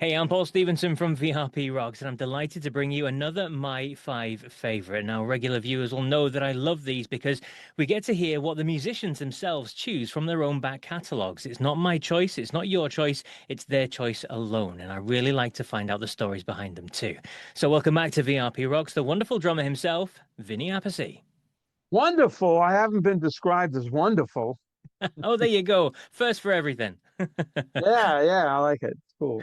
Hey, I'm Paul Stephenson from VRP Rocks, and I'm delighted to bring you another My Five favorite. Now, regular viewers will know that I love these because we get to hear what the musicians themselves choose from their own back catalogs. It's not my choice, it's not your choice, it's their choice alone. And I really like to find out the stories behind them too. So, welcome back to VRP Rocks, the wonderful drummer himself, Vinny Appice. Wonderful. I haven't been described as wonderful. Oh, there you go. First for everything. Yeah, I like it. It's cool.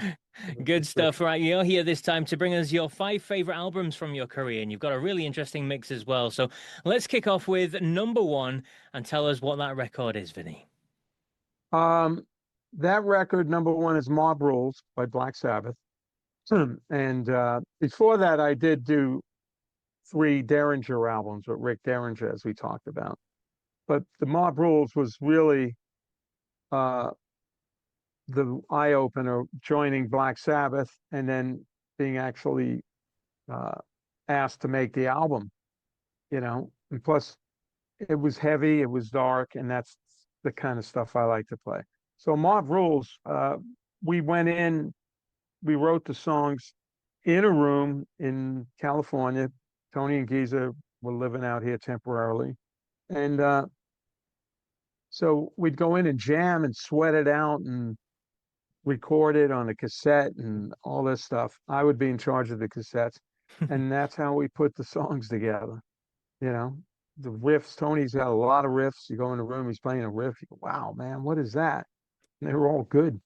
The Good stuff, description. right? You're here this time to bring us your five favorite albums from your career, and you've got a really interesting mix as well. So let's kick off with number one and tell us what that record is, Vinny. Um, that record number one is Mob Rules by Black Sabbath. And before that, I did do three Derringer albums with Rick Derringer, as we talked about. But the Mob Rules was really uh, the eye opener, joining Black Sabbath and then being actually uh, asked to make the album. And plus it was heavy, it was dark, and that's the kind of stuff I like to play. So Mob Rules, we went in, we wrote the songs in a room in California. Tony and Giza were living out here temporarily. And so we'd go in and jam and sweat it out and record it on a cassette and all this stuff. I would be in charge of the cassettes. And that's how we put the songs together. You know, the riffs. Tony's got a lot of riffs. You go in the room, he's playing a riff. You go, wow, man, what is that? And they were all good.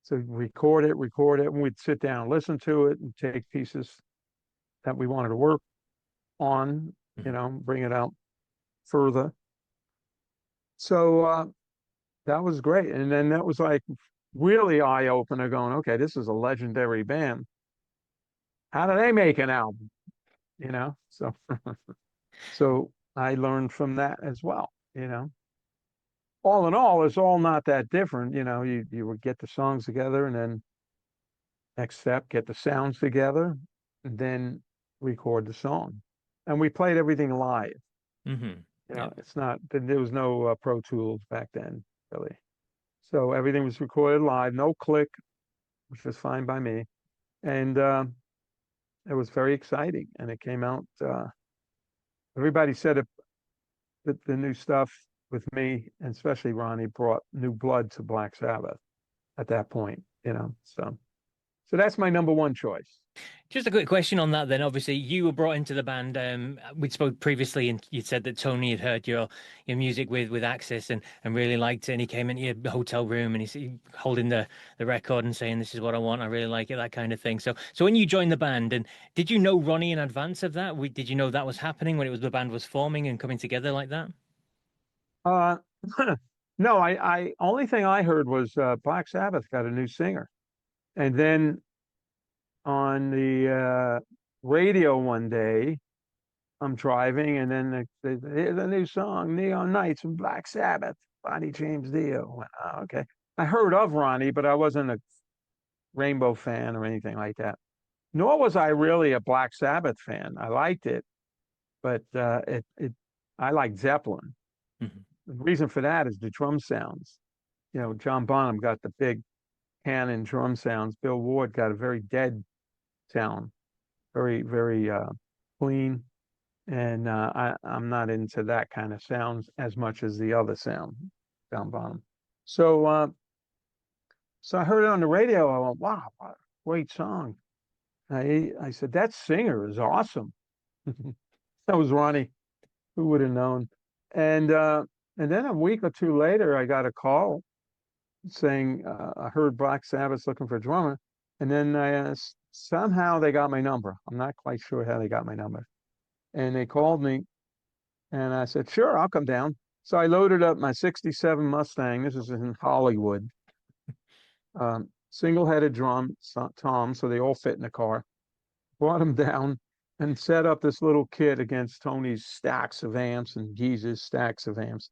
So record it, and we'd sit down, listen to it, and take pieces that we wanted to work on, bring it out further. So that was great. And then that was like really eye opener going, okay, this is a legendary band. How do they make an album? So so I learned from that as well. All in all, it's all not that different. You would get the songs together and then next step, get the sounds together and then record the song. And we played everything live. Hmm. Yeah. It's not, there was no Pro Tools back then, really. So everything was recorded live, no click, which was fine by me. And it was very exciting. And it came out, everybody said that the new stuff with me, and especially Ronnie, brought new blood to Black Sabbath at that point. So that's my number one choice. Just a quick question on that then. Obviously, you were brought into the band. We'd spoke previously, and you said that Tony had heard your music with Axis and really liked it. And he came into your hotel room and he's holding the record and saying, "This is what I want. I really like it," that kind of thing. So when you joined the band, and did you know Ronnie in advance of that? Did you know that was happening when the band was forming and coming together like that? Uh, no, I only thing I heard was Black Sabbath got a new singer, and then on the radio one day, I'm driving, and then here's a new song, Neon Nights from Black Sabbath, Bonnie James Dio. Went, "Oh, okay." I heard of Ronnie, but I wasn't a Rainbow fan or anything like that. Nor was I really a Black Sabbath fan. I liked it, but I liked Zeppelin. Hmm. The reason for that is the drum sounds. John Bonham got the big cannon drum sounds. Bill Ward got a very dead sound, very, very clean. And I'm not into that kind of sounds as much as the other sound, John Bonham. So, so I heard it on the radio. I went, wow, what a great song. I said, that singer is awesome. That was Ronnie. Who would have known? And uh, and then a week or two later, I got a call saying I heard Black Sabbath's looking for a drummer, and then somehow they got my number. I'm not quite sure how they got my number, and they called me, and I said, "Sure, I'll come down." So I loaded up my '67 Mustang. This is in Hollywood. Single-headed tom, so they all fit in the car. Brought them down and set up this little kit against Tony's stacks of amps and Geeze's stacks of amps.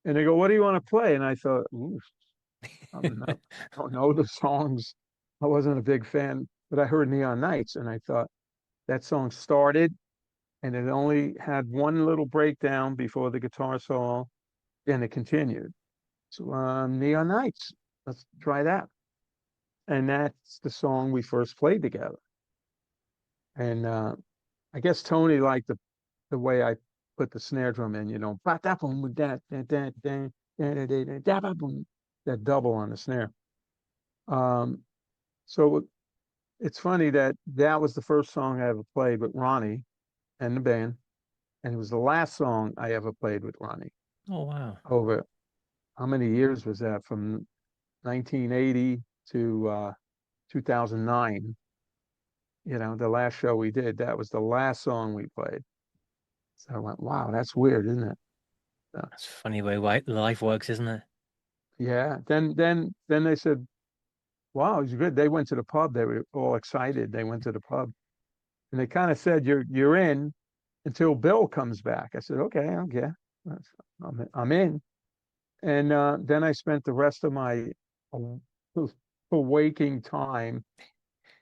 And they go, "What do you want to play?" And I thought, ooh, I'm not, I don't know the songs. I wasn't a big fan, but I heard Neon Nights and I thought that song started and it only had one little breakdown before the guitar solo and it continued. So Neon Nights, let's try that. and that's the song we first played together. And I guess Tony liked the way I put the snare drum in, that that double on the snare. Um, so it's funny that that was the first song I ever played with Ronnie and the band, and it was the last song I ever played with Ronnie. Oh, wow. Over how many years was that? From 1980 to 2009. The last show we did, that was the last song we played. So I went, wow, that's weird, isn't it? So, That's a funny way life works, isn't it? yeah. Then they said, wow, he's good. They went to the pub. They were all excited. They went to the pub, and they kind of said, you're in until Bill comes back. I said, okay, okay, I'm in. And then I spent the rest of my waking time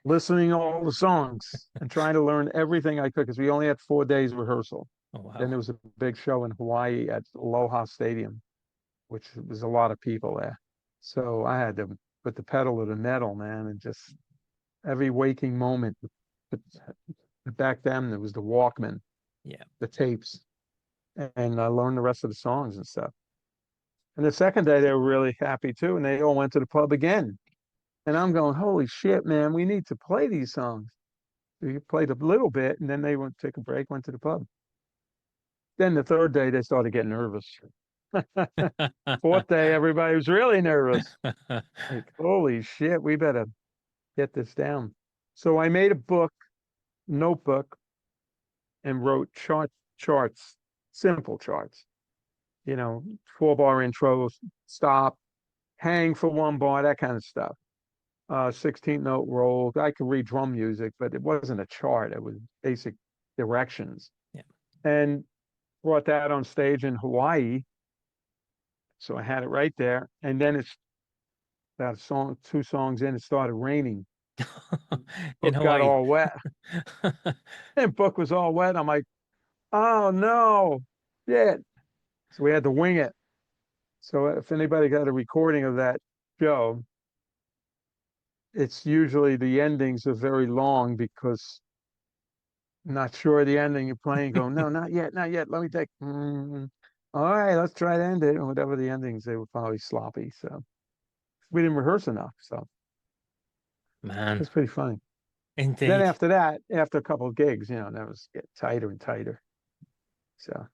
listening to all the songs and trying to learn everything I could because we only had 4 days rehearsal. Oh, Then wow. there was a big show in Hawaii at Aloha Stadium, which was a lot of people there. So I had to put the pedal to the metal, man, and just every waking moment. But back then, there was the Walkman, Yeah. the tapes, and I learned the rest of the songs and stuff. And the second day, they were really happy too, and they all went to the pub again. And I'm going, holy shit, man, we need to play these songs. We played a little bit, and then they went take a break, went to the pub. Then the third day, they started getting nervous. Fourth day, everybody was really nervous. Like, holy shit, we better get this down. So I made a notebook, and wrote charts, simple charts. 4-bar intros, stop, hang for 1 bar, that kind of stuff. 16th note roll. I could read drum music, but it wasn't a chart. It was basic directions. Yeah. And brought that on stage in Hawaii. So I had it right there. And then it's about 2 songs in, it started raining. In Book got Hawaii. all wet. And book was all wet. I'm like, oh no, shit. So we had to wing it. So if anybody got a recording of that show, it's usually the endings are very long because I'm not sure the ending. You're playing, go, no, not yet, not yet. Let me take. All right, let's try to end it. And whatever the endings, they were probably sloppy. So we didn't rehearse enough. So Man, it's pretty funny. Then indeed. after that, after a couple of gigs, that was get tighter and tighter. So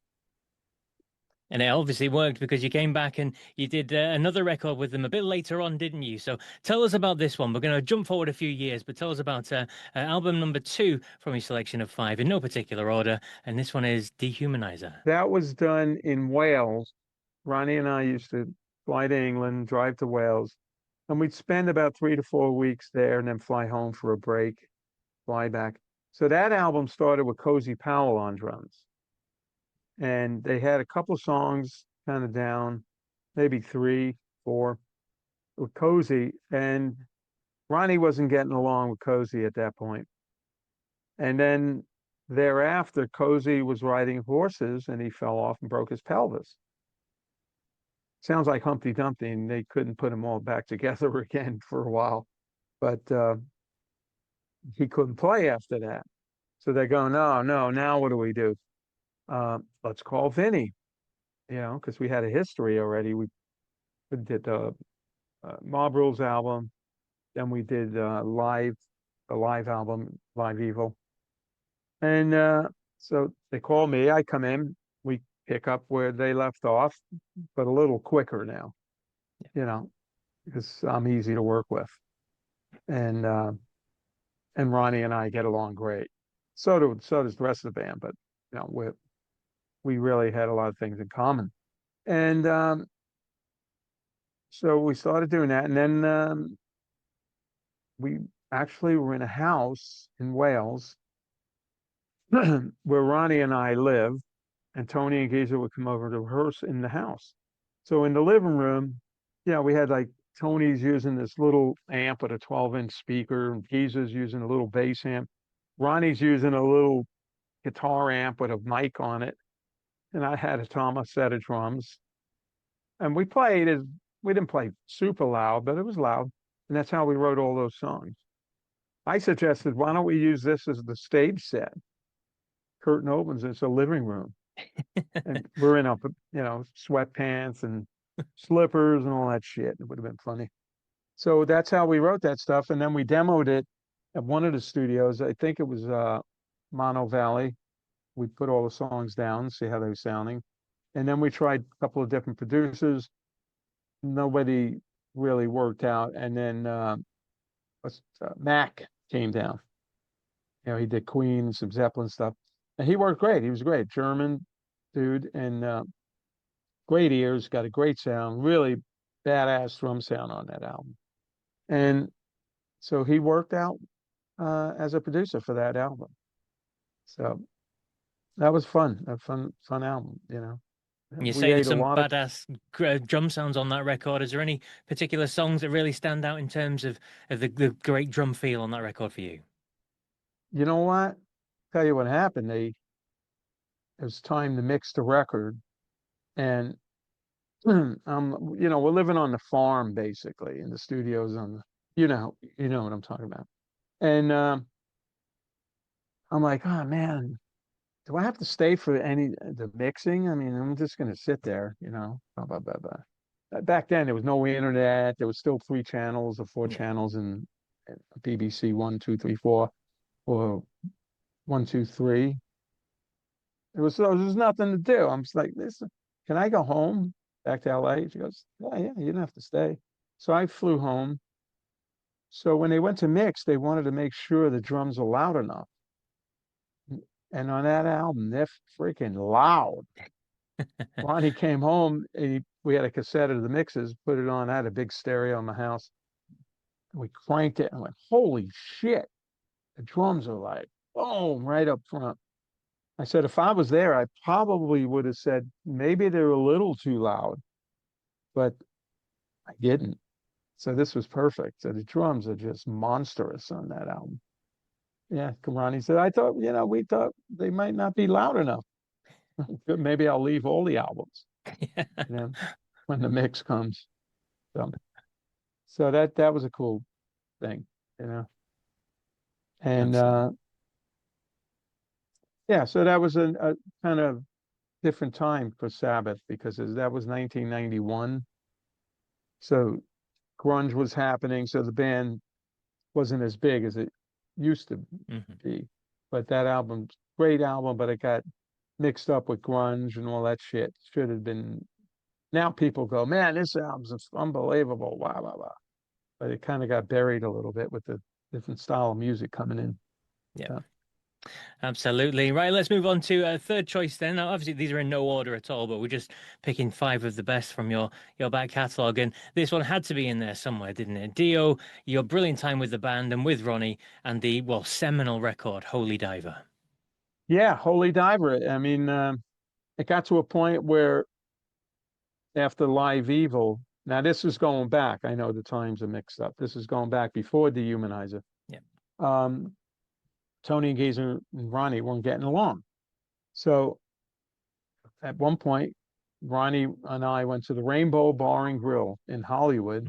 And it obviously worked because you came back and you did another record with them a bit later on, didn't you? So tell us about this one. We're going to jump forward a few years, but tell us about album number 2 from your selection of 5 in no particular order. And this one is Dehumanizer. that was done in Wales. Ronnie and I used to fly to England, drive to Wales, and we'd spend about 3 to 4 weeks there and then fly home for a break, fly back. So that album started with Cozy Powell on drums. And they had a couple of songs kind of down, maybe 3, 4 with Cozy. And Ronnie wasn't getting along with Cozy at that point. And then thereafter, Cozy was riding horses and he fell off and broke his pelvis. Sounds like Humpty Dumpty, and they couldn't put him all back together again for a while. But he couldn't play after that. So they go, no, no, now what do we do? Let's call Vinny, because we had a history already. We did the Mob Rules album, then we did a live album, Live Evil. And so they call me, I come in, we pick up where they left off, but a little quicker now, you know, because I'm easy to work with. And Ronnie and I get along great. So does the rest of the band, but we really had a lot of things in common. And so we started doing that, and then we actually were in a house in Wales where Ronnie and I live, and Tony and Geezer would come over to rehearse in the house. So in the living room, we had like Tony's using this little amp with a 12-inch speaker, and Geezer's using a little bass amp. Ronnie's using a little guitar amp with a mic on it, and I had a Thomas set of drums. And we didn't play super loud, but it was loud. And that's how we wrote all those songs. I suggested, why don't we use this as the stage set? Curtain opens, it's a living room. And we're in sweatpants and slippers and all that shit. It would have been funny. So that's how we wrote that stuff. And then we demoed it at one of the studios. I think it was Mono Valley. We put all the songs down, see how they were sounding. And then we tried a couple of different producers. Nobody really worked out. And then Mac came down. He did Queen, some Zeppelin stuff. And he worked great. He was great. German dude and great ears, got a great sound, really badass drum sound on that album. And so he worked out as a producer for that album. So that was fun, a fun album, You We say there's ate a some lot of, badass drum sounds on that record. Is there any particular songs that really stand out in terms of the great drum feel on that record for you? you know what? Tell you what happened. It was time to mix the record, and we're living on the farm basically, in the studios on the, you know what I'm talking about. And I'm like, oh man, do I have to stay for any the mixing? I mean, I'm just gonna sit there, blah blah blah blah. Back then, there was no internet. There was still 3 channels or 4 channels, and BBC 1, 2, 3, 4 or 1, 2, 3. There was nothing to do. I'm just like, listen, can I go home back to LA? She goes, yeah, yeah, you didn't have to stay. So I flew home. So when they went to mix, they wanted to make sure the drums were loud enough. And on that album, they're freaking loud. Ronnie came home and we had a cassette of the mixes, put it on. I had a big stereo in my house. And we cranked it and went, holy shit. The drums are like, boom, right up front. I said, if I was there, I probably would have said maybe they're a little too loud, but I didn't. So this was perfect. So the drums are just monstrous on that album. Yeah, Ronnie said, we thought they might not be loud enough. Maybe I'll leave all the albums, you know, when the mix comes. So, so that was a cool thing, you know. And Absolutely. yeah, so that was a kind of different time for Sabbath because that was 1991. So grunge was happening, so the band wasn't as big as it used to Hmm. be. But that album, great album, but it got mixed up with grunge and all that shit. Should have been. Now people go, man, this album's unbelievable, blah blah blah. But it kind of got buried a little bit with the different style of music coming in. Yeah. So, Absolutely. Right, let's move on to a third choice then. Now, obviously, these are in no order at all, but we're just picking five of the best from your back catalogue. And this one had to be in there somewhere, didn't it? Dio, your brilliant time with the band and with Ronnie, and the, well, seminal record, Holy Diver. yeah, Holy Diver. I mean, it got to a point where after Live Evil, now this is going back. I know the times are mixed up. This is going back before Dehumanizer. Yeah. Um, Tony and Geezer and Ronnie weren't getting along. So at one point, Ronnie and I went to the Rainbow Bar and Grill in Hollywood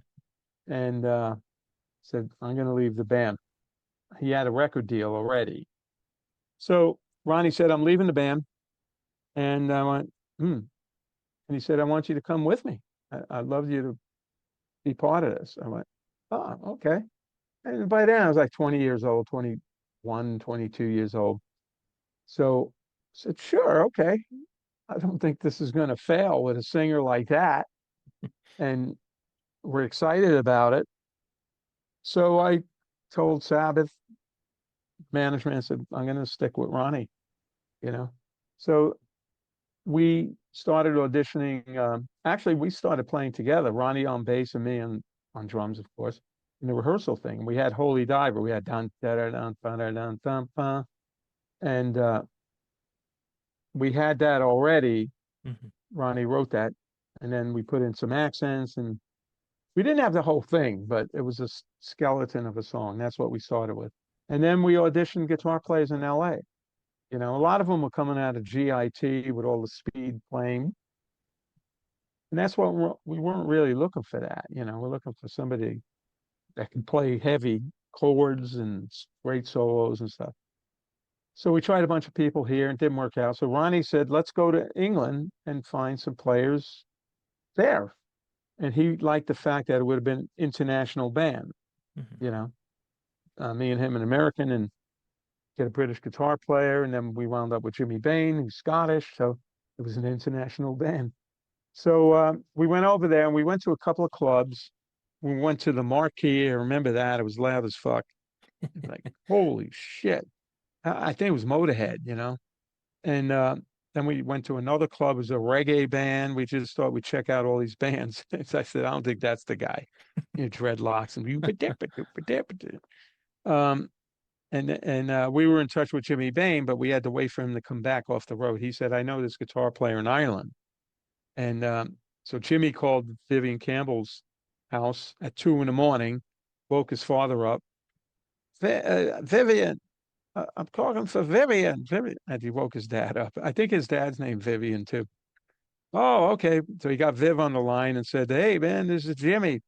and said, I'm going to leave the band. He had a record deal already. So Ronnie said, I'm leaving the band. And I went, hmm. And he said, I want you to come with me. I'd love you to be part of this. I went, oh, okay. And by then I was like 20 years old, 21, 22 years old. So I said, sure, okay. I don't think this is going to fail with a singer like that. And we're excited about it. So I told Sabbath management, I said, I'm going to stick with Ronnie, you know. So we started auditioning. Actually, we started playing together, Ronnie on bass and me on drums, of course, in the rehearsal thing. We had Holy Diver. We had dun da da dun dun dun dun dun dun, and we had that already. Hmm. Ronnie wrote that, and then we put in some accents, and we didn't have the whole thing, but it was a skeleton of a song. That's what we started with, and then we auditioned guitar players in L.A. You know, a lot of them were coming out of GIT with all the speed playing. And that's what we weren't really looking for that. You know, we're looking for somebody that can play heavy chords and great solos and stuff. So we tried a bunch of people here and didn't work out. So Ronnie said, let's go to England and find some players there. And he liked the fact that it would have been international band, Mhm. you know, me and him an American and get a British guitar player. And then we wound up with Jimmy Bain, who's Scottish. So it was an international band. So we went over there and we went to a couple of clubs. We went to the Marquee. I remember that. It was loud as fuck. Like, holy shit. I think it was Motorhead, you know. And then we went to another club. It was a reggae band. We just thought we'd check out all these bands. So I said, I don't think that's the guy. You know, dreadlocks and um, and we were in touch with Jimmy Bain, but we had to wait for him to come back off the road. He said, I know this guitar player in Ireland. And so Jimmy called Vivian Campbell's house at 2 in the morning, woke his father up. Vivian, I'm calling for Vivian. Vivian. And he woke his dad up. I think his dad's named Vivian too. Oh, okay. So he got Viv on the line and said, hey, man, this is Jimmy.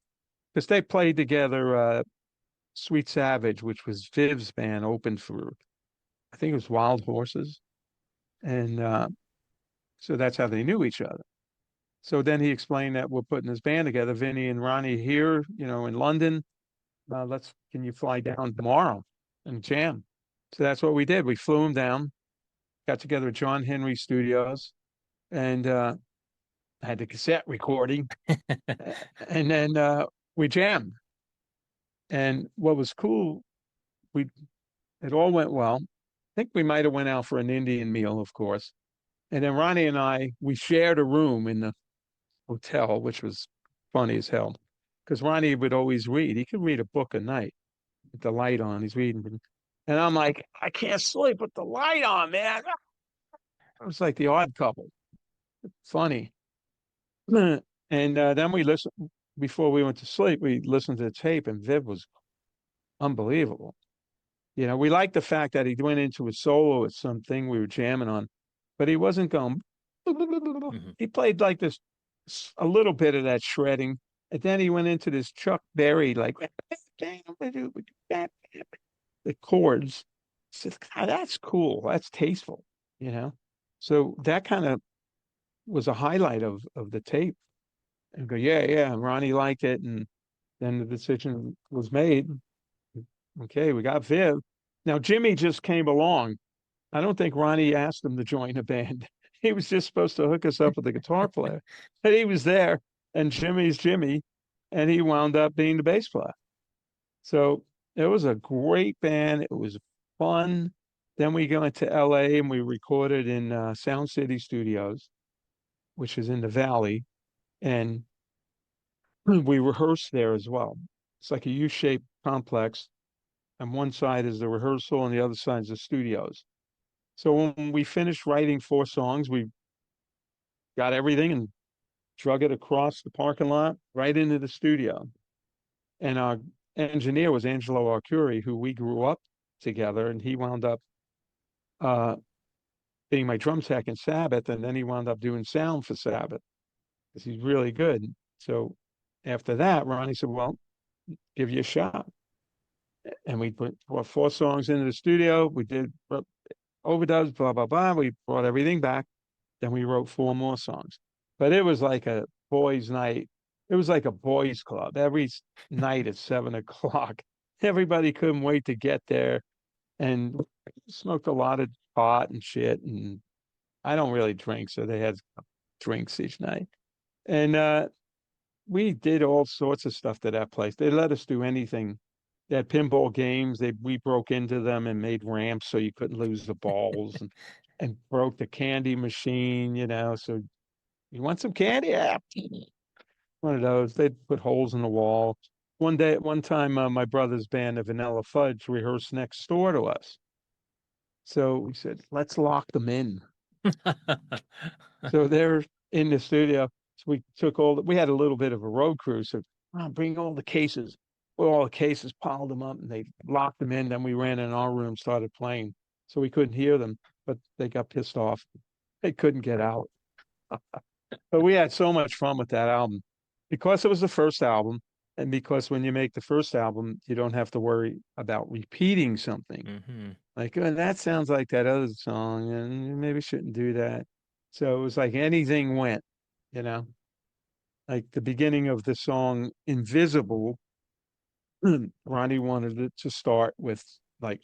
Because they played together Sweet Savage, which was Viv's band, opened for, I think it was Wild Horses. And so that's how they knew each other. So then he explained that we're putting this band together, Vinny and Ronnie here, you know, in London. Can you fly down tomorrow and jam? So that's what we did. We flew him down, got together at John Henry Studios, and had the cassette recording, and then we jammed. And what was cool, we it all went well. I think we might have went out for an Indian meal, of course. And then Ronnie and we shared a room in the hotel, which was funny as hell. Because Ronnie would always read. He could read a book a night with the light on. He's reading. And I'm like, I can't sleep with the light on, man. It was like the odd couple. Funny. And then we listened, before we went to sleep, we listened to the tape, and Viv was unbelievable. You know, we liked the fact that he went into a solo at something we were jamming on, but he wasn't going. Mhm. He played like this, a little bit of that shredding, and then he went into this Chuck Berry, like the chords. I said, God, that's cool. That's tasteful, you know. So that kind of was a highlight of the tape. And go, yeah, yeah. And Ronnie liked it, and then the decision was made. Okay, we got Viv. Now Jimmy just came along. I don't think Ronnie asked him to join a band. He was just supposed to hook us up with a guitar player. But he was there, and Jimmy's Jimmy, and he wound up being the bass player. So it was a great band. It was fun. Then we went to LA and we recorded in Sound City Studios, which is in the Valley, and we rehearsed there as well. It's like a U-shaped complex, and one side is the rehearsal, and the other side is the studios. So when we finished writing 4 songs, we got everything and drug it across the parking lot right into the studio. And our engineer was Angelo Arcuri, who we grew up together, and he wound up uh, being my drum tech in Sabbath, and then he wound up doing sound for Sabbath because he's really good. So after that, Ronnie said, "Well, give you a shot," and we put 4 songs into the studio. We did overdubs, blah blah blah. We brought everything back. Then we wrote 4 more songs. But it was like a boys' night. It was like a boys' club every night at 7 o'clock. Everybody couldn't wait to get there, and smoked a lot of pot and shit. And I don't really drink, so they had drinks each night. And we did all sorts of stuff to that place. They let us do anything. They had pinball games. We broke into them and made ramps so you couldn't lose the balls, and broke the candy machine, you know. So you want some candy? Yeah. One of those. They'd put holes in the wall. One time, my brother's band, the Vanilla Fudge, rehearsed next door to us. So we said, let's lock them in. So they're in the studio. So we had a little bit of a road crew. So bring all the cases. Well, all the cases, piled them up, and they locked them in. Then we ran in our room, started playing. So we couldn't hear them, but they got pissed off. They couldn't get out. But we had so much fun with that album because it was the first album. And because when you make the first album, you don't have to worry about repeating something. Hmm. Like, oh, that sounds like that other song, and you maybe shouldn't do that. So it was like anything went, you know, like the beginning of the song Invisible, Ronnie wanted it to start with like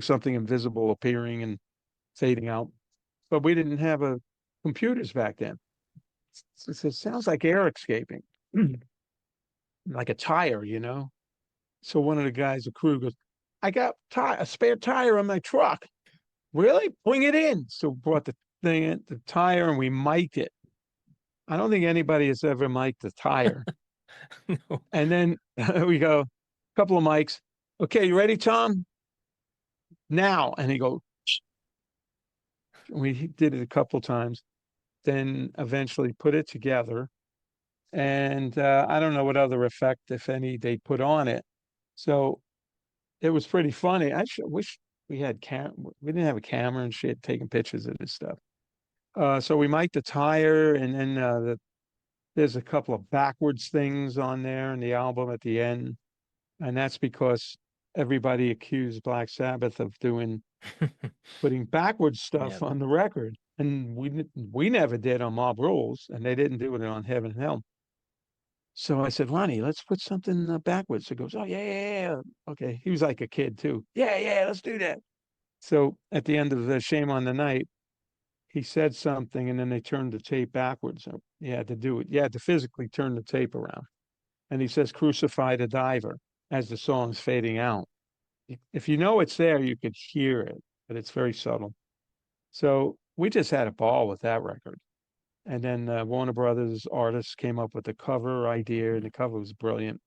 something invisible appearing and fading out. But we didn't have a computers back then. So it sounds like air escaping, like a tire, you know. So one of the guys, the crew goes, I got a spare tire on my truck. Really? Bring it in. So brought the thing in, the tire, and we mic'd it. I don't think anybody has ever mic'd a tire. No. And then we go, a couple of mics. Okay, you ready, Tom? Now. And he go, we did it a couple of times, then eventually put it together. And I don't know what other effect, if any, they put on it. So it was pretty funny. Wish we had we didn't have a camera and shit taking pictures of this stuff. So we mic'd the tire, and then there's a couple of backwards things on there in the album at the end, and that's because everybody accused Black Sabbath of putting backwards stuff Yep. on the record, and we never did on Mob Rules, and they didn't do it on Heaven and Hell. So I said, Ronnie, let's put something backwards. He goes, oh yeah. Okay, he was like a kid too. Yeah, let's do that. So at the end of the Shame on the Night, he said something, and then they turned the tape backwards. So you had to do it. You had to physically turn the tape around. And he says, "Crucify the diver," as the song's fading out. If you know it's there, you could hear it, but it's very subtle. So we just had a ball with that record. And then Warner Brothers artists came up with the cover idea, and the cover was brilliant,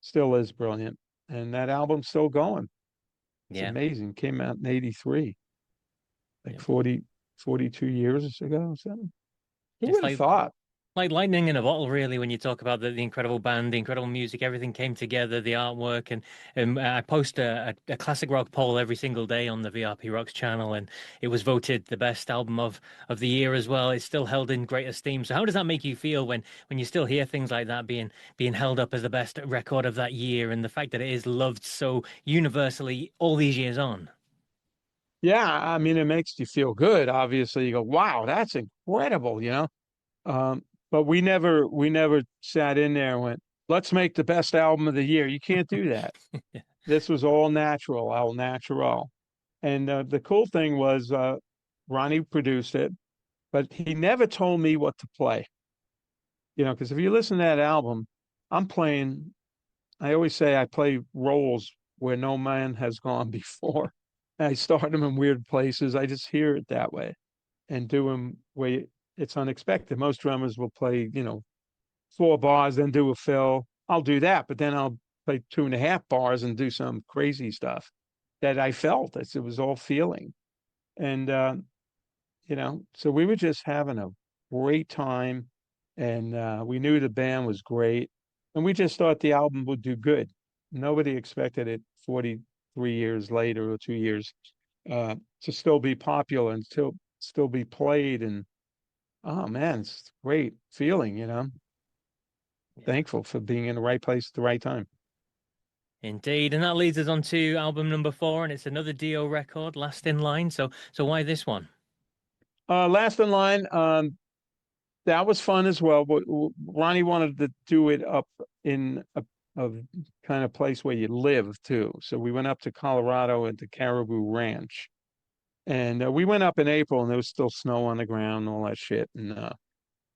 still is brilliant. And that album's still going. It's Yeah. amazing. Came out in 83, like Yeah. 42 years ago or something. Who It's would have thought? like lightning in a bottle, really, when you talk about the incredible band, the incredible music, everything came together, the artwork, and I post a classic rock poll every single day on the VRP Rocks channel, and it was voted the best album of the year as well. It's still held in great esteem. So how does that make you feel when you still hear things like that being held up as the best record of that year, and the fact that it is loved so universally all these years on? Yeah, I mean, it makes you feel good. Obviously, you go, "Wow, that's incredible," you know. But we never sat in there and went, "Let's make the best album of the year." You can't do that. This was all natural, all natural. And the cool thing was, Ronnie produced it, but he never told me what to play. You know, because if you listen to that album, I'm playing. I always say I play roles where no man has gone before. I start them in weird places. I just hear it that way and do them where it's unexpected. Most drummers will play, 4 bars, then do a fill. I'll do that, but then I'll play 2.5 bars and do some crazy stuff that I felt. It was all feeling. And, so we were just having a great time, and we knew the band was great. And we just thought the album would do good. Nobody expected it 43 years later or 2 years to still be popular and still be played. And oh man, it's a great feeling, Yeah. thankful for being in the right place at the right time. Indeed, and that leads us on to album number four, and it's another Dio record, Last in Line. So why this one? Last in line, that was fun as well. But Ronnie wanted to do it up in a kind of place where you live too. So we went up to Colorado at the Caribou Ranch, and we went up in April, and there was still snow on the ground and all that shit. And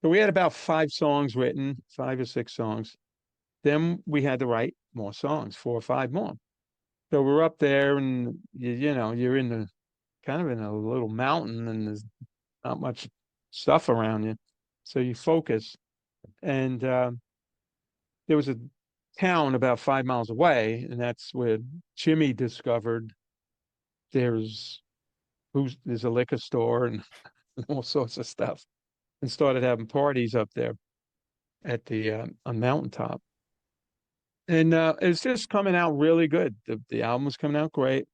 so we had about 5 songs written, 5 or 6 songs. Then we had to write more songs, 4 or 5 more. So we're up there, and you're in the kind of in a little mountain, and there's not much stuff around you, so you focus. And there was a town about 5 miles away, and that's where Jimmy discovered there's there's a liquor store and all sorts of stuff, and started having parties up there at the a mountaintop. And it's just coming out really good. The album was coming out great.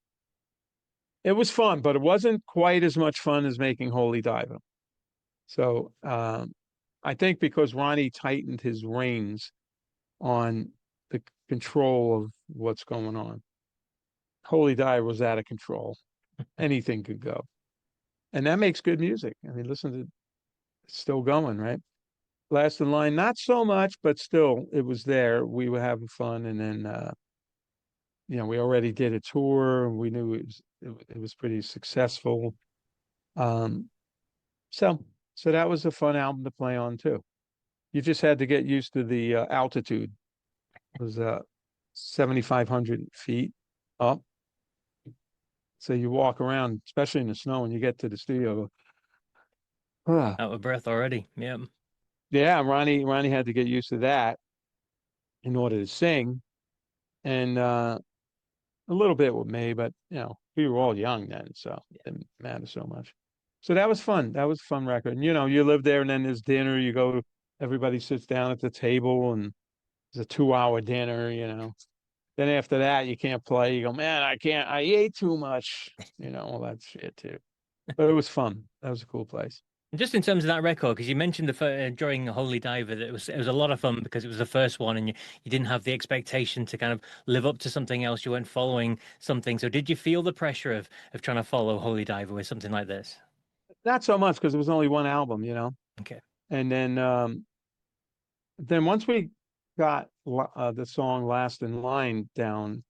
It was fun, but it wasn't quite as much fun as making Holy Diver. So I think because Ronnie tightened his reins on the control of what's going on. Holy Diver was out of control. Anything could go. And that makes good music. I mean, listen to it's still going, right? Last in Line, not so much, but still it was there. We were having fun and then we already did a tour and we knew it was pretty successful. Um so so that was a fun album to play on too. You just had to get used to the altitude. It was 7,500 feet up. So you walk around, especially in the snow, and you get to the studio. Ah. Out of breath already. Yeah. Yeah, Ronnie had to get used to that in order to sing, and a little bit with me, but we were all young then, so it didn't matter so much. So that was fun. That was a fun record. And you live there, and then there's dinner. You go, everybody sits down at the table, and it's a 2 hour dinner. Then after that, you can't play. You go, man, I can't. I ate too much. All that shit too. But it was fun. That was a cool place. And just in terms of that record, because you mentioned during Holy Diver that it was a lot of fun because it was the first one, and you didn't have the expectation to kind of live up to something else. You weren't following something. So did you feel the pressure of trying to follow Holy Diver with something like this? Not so much because it was only one album. Okay. And then once we got the song "Last in Line" down,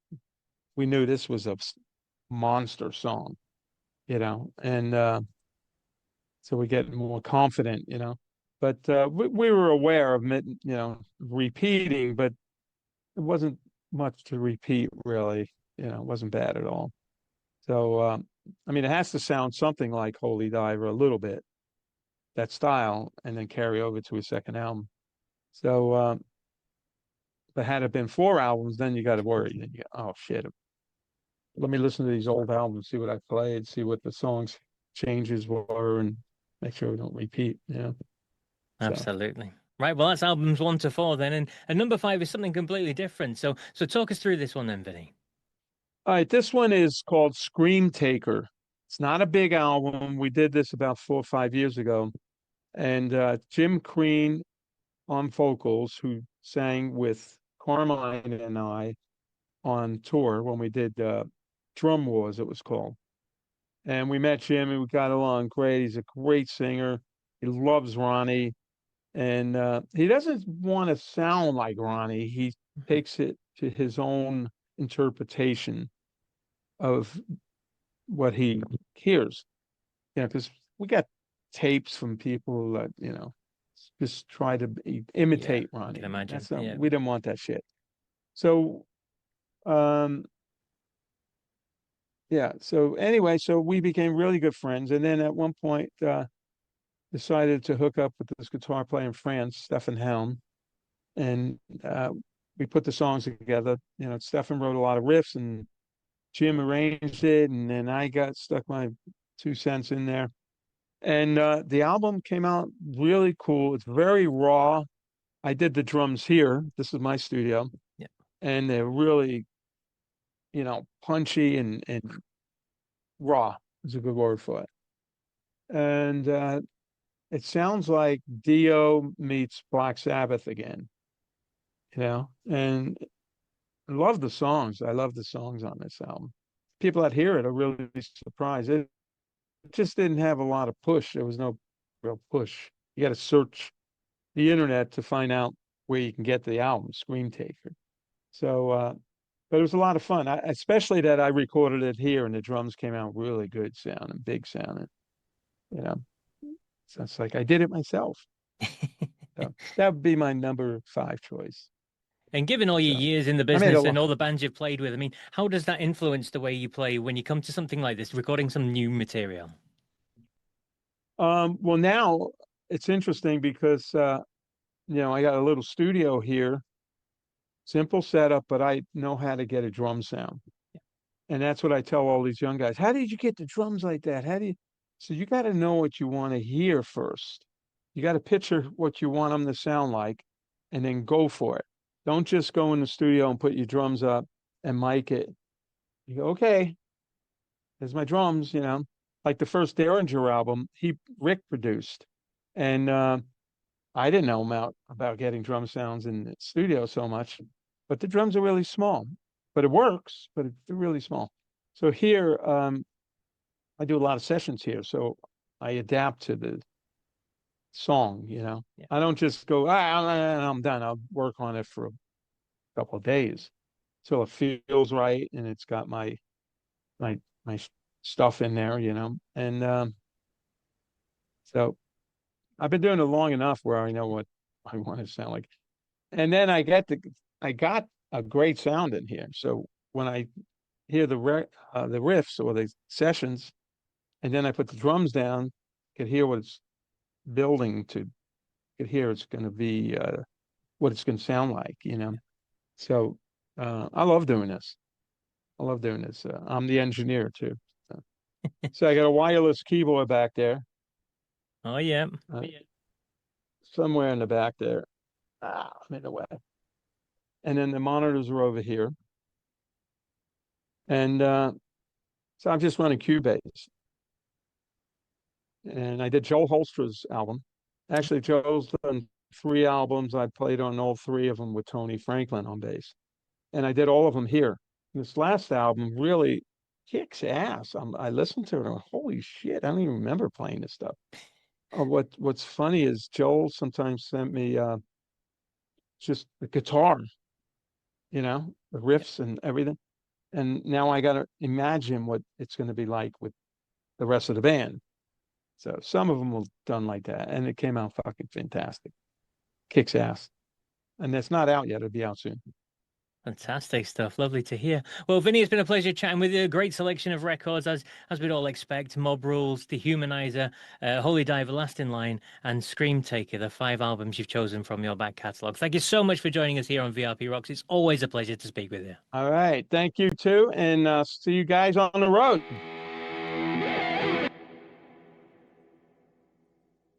we knew this was a monster song. And so we get more confident. But we were aware of repeating, but it wasn't much to repeat really. It wasn't bad at all. So I mean, it has to sound something like Holy Diver a little bit, that style, and then carry over to a second album. So, but had it been 4 albums, then you got to worry. Then oh shit, let me listen to these old albums, see what I played, see what the songs changes were, and make sure we don't repeat. So, Absolutely. Right. Well, that's albums 1 to 4 then, and number 5 is something completely different. So talk us through this one then, Vinny. all right, this one is called Scream Taker. It's not a big album. We did this about 4 or 5 years ago, and Jim Crean on vocals, who sang with Carmine and I on tour when we did Drum Wars, it was called. And we met Jim and we got along great. He's a great singer. He loves Ronnie. And he doesn't want to sound like Ronnie. He takes it to his own interpretation of what he hears. Because we got tapes from people that, just try to Yeah, imitate I can Ronnie. imagine. That's not, Yeah. we didn't want that shit. So, um, yeah. So anyway, so we became really good friends. And then at one point, decided to hook up with this guitar player in France, Stefan Helm, and we put the songs together. Stefan wrote a lot of riffs, and Jim arranged it, and then I got stuck my 2 cents in there. And the album came out really cool. It's very raw. I did the drums here. This is my studio, Yeah. and they're really, punchy and raw is a good word for it. And it sounds like Dio meets Black Sabbath again. And I love the songs. I love the songs on this album. People that hear it are really surprised. It just didn't have a lot of push. There was no real push. You got to search the internet to find out where you can get the album, Scream Taker. So, but it was a lot of fun, especially that I recorded it here and the drums came out really good sounding, big sounding. You know, so it's like I did it myself. So that would be my number 5 choice. And given all your So years in the I made a business and lot. all the bands you've played with, I mean, how does that influence the way you play when you come to something like this, recording some new material? Well, now it's interesting because I got a little studio here, simple setup, but I know how to get a drum sound. And that's what I tell all these young guys. How did you get the drums like that? How do you? So you got to know what you want to hear first. You got to picture what you want them to sound like and then go for it. Don't just go in the studio and put your drums up and mic it. You go, okay, there's my drums. Like the first Derringer album, Rick produced. And I didn't know about getting drum sounds in the studio so much, but the drums are really small, but it works, but they're really small. So here, I do a lot of sessions here, so I adapt to the song, you know. Yeah. I don't just go, I'm done. I'll work on it for a couple of days till it feels right and it's got my stuff in there, you know. And so I've been doing it long enough where I know what I want to sound like. And then I got a great sound in here. So when I hear the riffs or the sessions, and then I put the drums down, I could hear what it's building to. Could hear it's going to be what it's going to sound like, you know. So I love doing this. I love doing this. I'm the engineer too. So, so I got a wireless keyboard back there, Oh yeah. yeah, somewhere in the back there. I'm in the way. And then the monitors are over here. And so I'm just running Cubase. And I did Joe Holstra's album. Actually, Joe's done 3 albums. I played on all 3 of them with Tony Franklin on bass. And I did all of them here. This last album really kicks ass. I listened to it and I went, holy shit, I don't even remember playing this stuff. What's funny is Joel sometimes sent me just the guitar, you know, the riffs and everything. And now I got to imagine what it's going to be like with the rest of the band. So some of them were done like that, and it came out fucking fantastic. Kicks ass. And that's not out yet. It'll be out soon. Fantastic stuff. Lovely to hear. Well, Vinny, it's been a pleasure chatting with you. A great selection of records, as we'd all expect. Mob Rules, Dehumanizer, Holy Diver, Last in Line, and Scream Taker, the 5 albums you've chosen from your back catalogue. Thank you so much for joining us here on VRP Rocks. It's always a pleasure to speak with you. All right. Thank you too. And see you guys on the road.